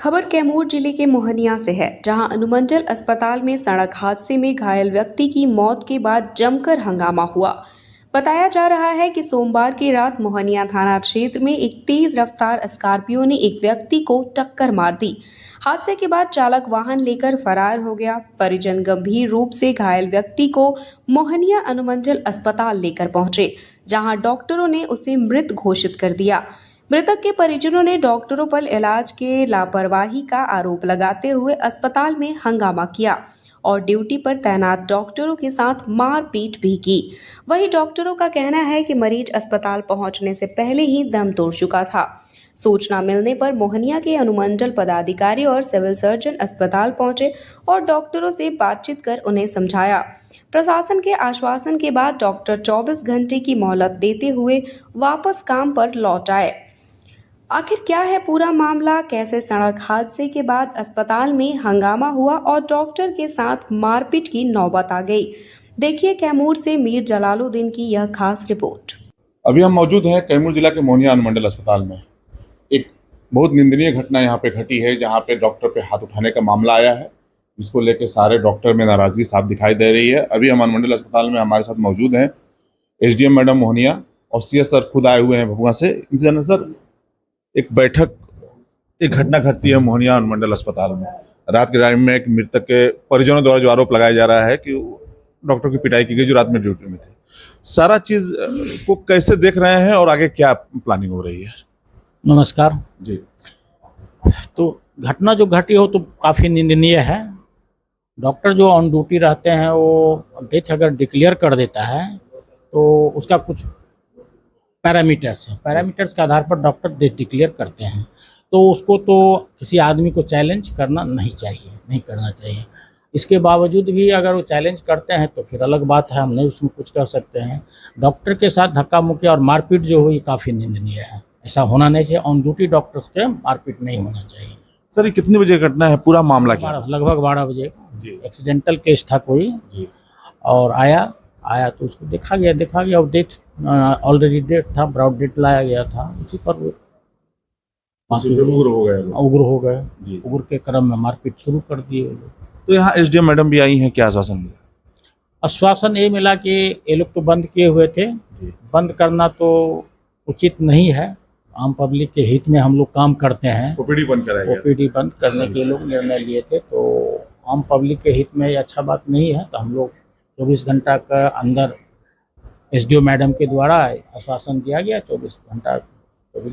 खबर कैमूर जिले के मोहनिया से है, जहां अनुमंडल अस्पताल में सड़क हादसे में घायल व्यक्ति की मौत के बाद जमकर हंगामा हुआ। बताया जा रहा है कि सोमवार की रात मोहनिया थाना क्षेत्र में एक तेज रफ्तार स्कॉर्पियो ने एक व्यक्ति को टक्कर मार दी। हादसे के बाद चालक वाहन लेकर फरार हो गया। परिजन गंभीर रूप से घायल व्यक्ति को मोहनिया अनुमंडल अस्पताल लेकर पहुंचे, जहां डॉक्टरों ने उसे मृत घोषित कर दिया। मृतक के परिजनों ने डॉक्टरों पर इलाज के लापरवाही का आरोप लगाते हुए अस्पताल में हंगामा किया और ड्यूटी पर तैनात डॉक्टरों के साथ मारपीट भी की। वहीं डॉक्टरों का कहना है कि मरीज अस्पताल पहुंचने से पहले ही दम तोड़ चुका था। सूचना मिलने पर मोहनिया के अनुमंडल पदाधिकारी और सिविल सर्जन अस्पताल पहुंचे और डॉक्टरों से बातचीत कर उन्हें समझाया। प्रशासन के आश्वासन के बाद डॉक्टर 24 घंटे की मोहलत देते हुए वापस काम पर लौट आए। आखिर क्या है पूरा मामला, कैसे सड़क हादसे के बाद अस्पताल में हंगामा हुआ और डॉक्टर के साथ मारपीट की नौबत आ गई? देखिए कैमूर से मीर जलालुद्दीन की यह खास रिपोर्ट। अभी हम मौजूद हैं कैमूर जिला के मोहनिया अनुमंडल अस्पताल में। एक बहुत निंदनीय घटना यहाँ पे घटी है, जहाँ पे डॉक्टर पे हाथ उठाने का मामला आया है, जिसको लेके सारे डॉक्टर में नाराजगी साफ दिखाई दे रही है। अभी हम अनुमंडल अस्पताल में हमारे साथ मौजूद हैं एसडीएम मैडम मोहनिया और सीएस सर खुद आए हुए हैं भभुआ से। इनसे जाने सर, एक घटना घटती है मोहनिया अनुमंडल अस्पताल में रात के टाइम में। एक मृतक के परिजनों द्वारा जो आरोप लगाया जा रहा है कि डॉक्टर की पिटाई की गई जो रात में ड्यूटी में थे। सारा चीज को कैसे देख रहे हैं और आगे क्या प्लानिंग हो रही है? नमस्कार जी। तो घटना जो घटी हो तो काफ़ी निंदनीय है। डॉक्टर जो ऑन ड्यूटी रहते हैं वो डेथ अगर डिक्लेयर कर देता है तो उसका कुछ पैरामीटर्स हैं, पैरामीटर्स के आधार पर डॉक्टर डेथ डिक्लेयर करते हैं, तो उसको तो किसी आदमी को चैलेंज करना नहीं चाहिए, नहीं करना चाहिए। इसके बावजूद भी अगर वो चैलेंज करते हैं तो फिर अलग बात है, हम नहीं उसमें कुछ कर सकते हैं। डॉक्टर के साथ धक्का मुक्की और मारपीट जो हुई काफ़ी निंदनीय है। ऐसा होना नहीं चाहिए, ऑन ड्यूटी डॉक्टर्स के मारपीट नहीं होना चाहिए। सर, ये कितने बजे घटना है? पूरा मामला क्या है? लगभग 12 बजे जी। एक्सीडेंटल केस था कोई जी। और आया तो उसको देखा गया और डेट ऑलरेडी डेट था, ब्रॉड डेट लाया गया था, उसी पर वो उग्र हो गए। उग्र के क्रम में मारपीट शुरू कर दिए। तो यहाँ एसडीएम मैडम भी आई हैं, क्या आश्वासन मिला? आश्वासन ये मिला कि ये लोग तो बंद किए हुए थे, बंद करना तो उचित नहीं है। आम पब्लिक के हित में हम लोग काम करते हैं। ओपीडी बंद कराया गया। ओपीडी बंद करने के लोग निर्णय लिए थे, तो आम पब्लिक के हित में ये अच्छा बात नहीं है। तो हम लोग 24 घंटा का अंदर एसडीओ मैडम के द्वारा आश्वासन दिया गया। 24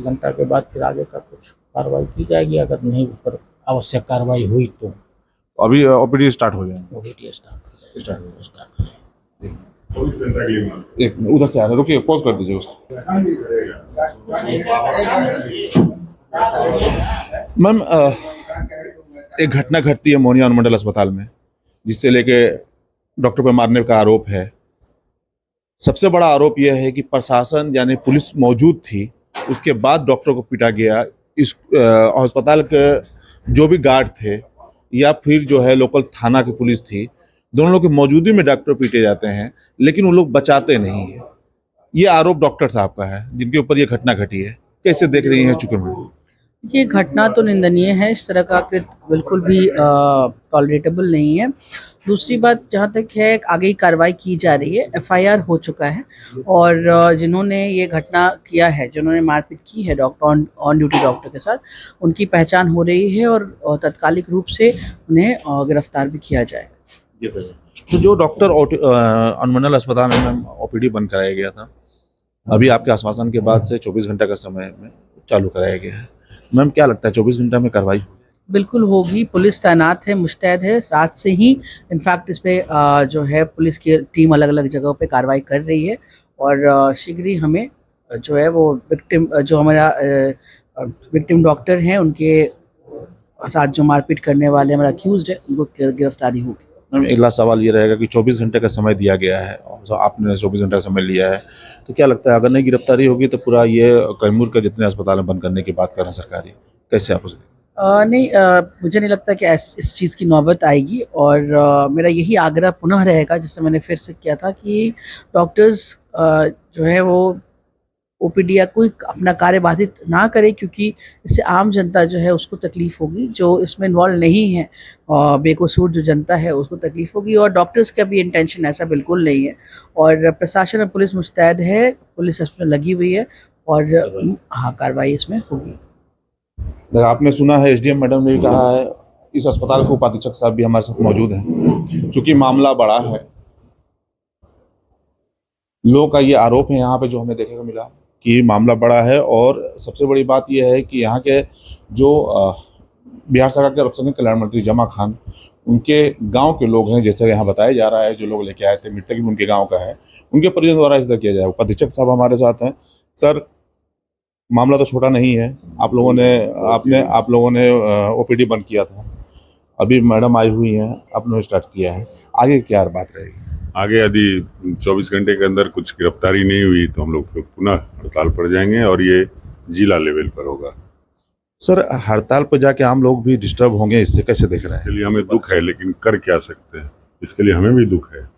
घंटा के बाद फिर आगे का कुछ कार्रवाई की जाएगी, अगर नहीं उस पर आवश्यक कार्रवाई हुई तो अभी ओपीडी स्टार्ट हो जाएंगे। ओपीडी स्टार्ट हो जाएगा। एक उधर से आ रहे, रुकिए, पॉज कर दीजिए उसको। मैम, एक घटना घटती है मोहनिया अनुमंडल अस्पताल में, जिससे लेके डॉक्टर पर मारने का आरोप है। सबसे बड़ा आरोप यह है कि प्रशासन यानी पुलिस मौजूद थी, उसके बाद डॉक्टर को पीटा गया। इस अस्पताल के जो भी गार्ड थे या फिर जो है लोकल थाना की पुलिस थी, दोनों लोग की मौजूदगी में डॉक्टर पीटे जाते हैं, लेकिन वो लोग बचाते नहीं है। ये आरोप डॉक्टर साहब का है, जिनके ऊपर ये घटना घटी है। कैसे देख रही हैं चुके में? ये घटना तो निंदनीय है। इस तरह का कृत्य बिल्कुल भी टॉलरेटेबल नहीं है। दूसरी बात जहाँ तक है, आगे ही कार्रवाई की जा रही है, एफआईआर हो चुका है और जिन्होंने ये घटना किया है, जिन्होंने मारपीट की है डॉक्टर ऑन ड्यूटी डॉक्टर के साथ, उनकी पहचान हो रही है और तत्कालिक रूप से उन्हें गिरफ्तार भी किया जाएगा। तो जो डॉक्टर अनुमंडल अस्पताल में ओपीडी बंद कराया गया था, अभी आपके आश्वासन के बाद से 24 घंटा का समय में चालू कराया गया है। मैम, क्या लगता है 24 घंटा में कार्रवाई बिल्कुल होगी? पुलिस तैनात है, मुस्तैद है। रात से ही इनफैक्ट इस पे जो है पुलिस की टीम अलग अलग जगहों पे कार्रवाई कर रही है और शीघ्र ही हमें जो है वो विक्टिम, जो हमारा विक्टिम डॉक्टर हैं, उनके साथ जो मारपीट करने वाले हमारा अक्यूज्ड है, उनको गिरफ्तारी होगी। मैम, अगला सवाल ये रहेगा कि 24 घंटे का समय दिया गया है और आपने 24 घंटे का समय लिया है, तो क्या लगता है अगर नहीं गिरफ्तारी होगी तो पूरा ये कैमूर के जितने अस्पताल में बंद करने की बात कर रहे हैं सरकारी, कैसे आप उसे? नहीं, मुझे नहीं लगता कि इस चीज़ की नौबत आएगी और मेरा यही आग्रह पुनः रहेगा, जिससे मैंने फिर से किया था, कि डॉक्टर्स जो है वो ओपीडी या कोई अपना कार्य बाधित ना करे, क्योंकि इससे आम जनता जो है उसको तकलीफ होगी, जो इसमें इन्वॉल्व नहीं है और बेकसूर जो जनता है उसको तकलीफ होगी। और डॉक्टर्स का भी इंटेंशन ऐसा बिल्कुल नहीं है, और प्रशासन और पुलिस मुस्तैद है, पुलिस इसमें लगी हुई है और हाँ कार्रवाई इसमें होगी। आपने सुना है एसडीएम मैडम ने भी कहा है, इस अस्पताल के उपाधीक्षक साहब भी हमारे साथ मौजूद हैं। चूंकि मामला बड़ा है, लोगों का ये आरोप है यहाँ पे जो हमें देखने को मिला कि मामला बड़ा है, और सबसे बड़ी बात यह है कि यहाँ के जो बिहार सरकार के अल्पसंख्यक कल्याण मंत्री जमा खान, उनके गांव के लोग हैं, जैसे यहाँ बताया जा रहा है, जो लोग लेके आए थे मृतक भी उनके गांव का है, उनके परिजन द्वारा इस तरह किया जाए। उपाधीक्षक साहब हमारे साथ हैं। सर, मामला तो छोटा नहीं है, आप लोगों ने ओपीडी बंद किया था, अभी मैडम आई हुई हैं, आपने स्टार्ट किया है, आगे क्या बात रहेगी? आगे यदि 24 घंटे के अंदर कुछ गिरफ्तारी नहीं हुई तो हम लोग फिर पुनः हड़ताल पर जाएंगे और ये जिला लेवल पर होगा। सर, हड़ताल पर जाके आम लोग भी डिस्टर्ब होंगे, इससे कैसे देख रहे हैं? इसके लिए हमें दुख है, लेकिन कर क्या सकते हैं, इसके लिए हमें भी दुख है,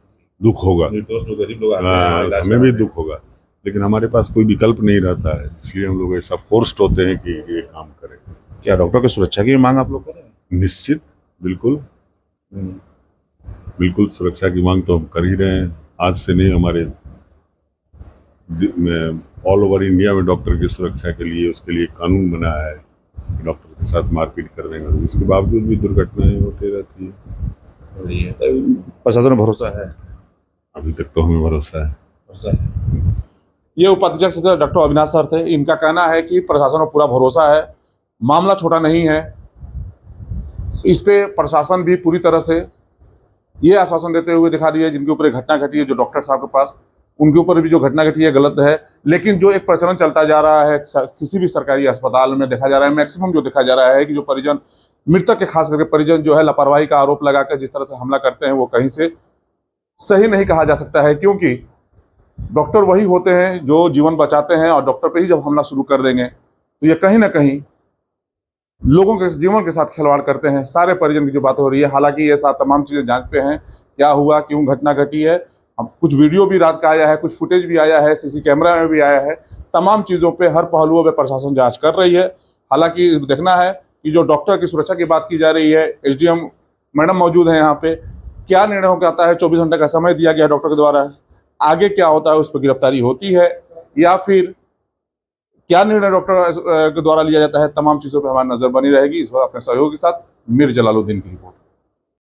दुख होगा, हमें भी दुख होगा, लेकिन हमारे पास कोई विकल्प नहीं रहता है, इसलिए हम लोग ऐसा फोर्स्ड होते हैं कि ये काम करें। क्या डॉक्टर की सुरक्षा की मांग आप लोग कर रहे हैं? निश्चित, बिल्कुल बिल्कुल सुरक्षा की मांग तो हम कर ही रहे हैं। आज से नहीं, हमारे ऑल ओवर इंडिया में डॉक्टर की सुरक्षा के लिए उसके लिए कानून बना है, डॉक्टर के साथ मारपीट करने का, इसके बावजूद भी दुर्घटनाएं होती रहती है। प्रशासन में भरोसा है? अभी तक तो हमें भरोसा है। ये उपाध्यक्ष डॉक्टर अविनाश सर थे। इनका कहना है कि प्रशासन में पूरा भरोसा है, मामला छोटा नहीं है, इस पे प्रशासन भी पूरी तरह से ये आश्वासन देते हुए दिखा रही है। जिनके ऊपर घटना घटी है, जो डॉक्टर साहब के पास, उनके ऊपर भी जो घटना घटी है गलत है, लेकिन जो एक प्रचलन चलता जा रहा है किसी भी सरकारी अस्पताल में देखा जा रहा है, मैक्सिमम जो देखा जा रहा है कि जो परिजन, मृतक के खास करके परिजन जो है, लापरवाही का आरोप लगाकर जिस तरह से हमला करते हैं, वो कहीं से सही नहीं कहा जा सकता है, क्योंकि डॉक्टर वही होते हैं जो जीवन बचाते हैं, और डॉक्टर पे ही जब हमला शुरू कर देंगे तो ये कहीं ना कहीं लोगों के जीवन के साथ खिलवाड़ करते हैं। सारे परिजन की जो बात हो रही है, हालांकि ये तमाम चीज़ें जांच पे हैं, क्या हुआ, क्यों घटना घटी है। अब कुछ वीडियो भी रात का आया है, कुछ फुटेज भी आया है, सीसी कैमरा में भी आया है, तमाम चीज़ों पे, हर पहलुओं पे प्रशासन जांच कर रही है। हालांकि देखना है कि जो डॉक्टर की सुरक्षा की बात की जा रही है, एसडीएम मैडम मौजूद हैं यहाँ पे, क्या निर्णय होकर आता है, 24 घंटे का समय दिया गया डॉक्टर के द्वारा, आगे क्या होता है, उस पर गिरफ्तारी होती है या फिर क्या निर्णय डॉक्टर के द्वारा लिया जाता है, तमाम चीज़ों पर हमारी नज़र बनी रहेगी। इस वक्त अपने सहयोगी के साथ मीर जलालुद्दीन की रिपोर्ट।